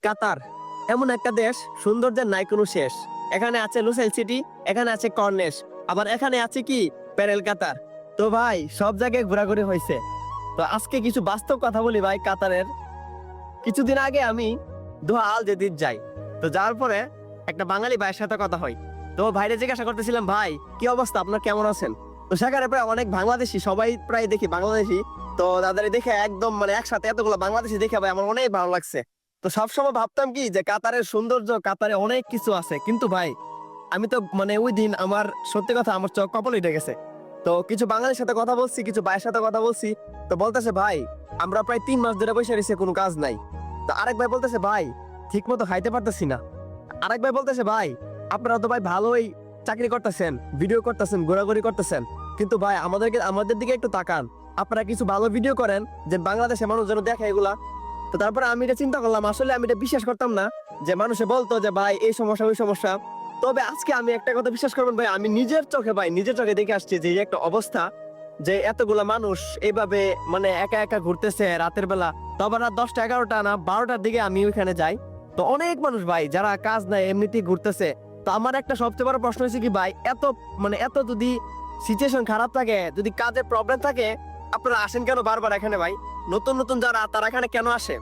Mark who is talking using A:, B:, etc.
A: কাতার এমন একটা দেশ, সৌন্দর্যের নাই কোনো শেষ। এখানে আছে লুসাইল সিটি, এখানে আছে কর্নেশ, আবার এখানে আছে কি প্যারেল কাতার। তো ভাই সব জায়গায় ঘোরাঘুরি হয়েছে। তো আজকে কিছু বাস্তব কথা বলি ভাই কাতারের। কিছুদিন আগে আমি দোহা আল জেদিদ যাই। তো যাওয়ার পরে একটা বাঙালি ভাইয়ের সাথে কথা হয়। তো ভাইরে জিজ্ঞাসা করতেছিলাম, ভাই কি অবস্থা, আপনার কেমন আছেন? তো সেখানে প্রায় অনেক বাংলাদেশি, সবাই প্রায় দেখি বাংলাদেশি। তো তাদের দেখে একদম মানে একসাথে এতগুলো বাংলাদেশি দেখে ভাই আমার অনেক ভালো লাগছে। তো সবসময় ভাবতাম কি যে কাতারের সৌন্দর্য, কাতারে অনেক কিছু আছে, কিন্তু ভাই আমি তো মানে ওই দিন আমার সত্যি কথা আমার চোখ কপাল উঠে গেছে। তো কিছু বাঙালির সাথে কথা বলছি, কিছু ভাইয়ের সাথে কথা বলছি। তো বলতেছে ভাই আমরা প্রায় 3 মাস ধরে বসে রয়েছে, কোনো কাজ নাই। তো আরেক ভাই বলতেছে ভাই ঠিক মতো খাইতে পারতেছি না। আরেক ভাই বলতেছে ভাই আপনারা তো ভাই ভালোই চাকরি করতেছেন, ভিডিও করতেছেন, ঘোরাঘুরি করতেছেন, কিন্তু ভাই আমাদের দিকে একটু তাকান। আপনারা কিছু ভালো ভিডিও করেন যে বাংলাদেশের মানুষ যেন দেখে এগুলা। তো তারপরে আমি এটা চিন্তা করলাম, আসলে আমি এটা বিশ্বাস করতাম না যে মানুষে বলতো যে ভাই এই সমস্যা ওই সমস্যা। তবে আজকে আমি একটা কথা বিশ্বাস করবেন ভাই, আমি নিজের চোখে ভাই নিজের চোখে দেখে আসছি যে এই একটা অবস্থা, যে এতগুলা মানুষ এইভাবে মানে একা একা ঘুরতেছে রাতের বেলা। তো আবার রাত 10টা 11টা না 12টার দিকে আমি ওইখানে যাই। তো অনেক মানুষ ভাই যারা কাজ নাই এমনিতেই ঘুরতেছে। তো আমার একটা সবচেয়ে বড় প্রশ্ন হচ্ছে কি ভাই, এত যদি সিচুয়েশন খারাপ থাকে, যদি কাজের প্রবলেম থাকে, আপনারা আসেন কেন বারবার এখানে ভাই? নতুন নতুন যারা তারা এখানে কেন আসে?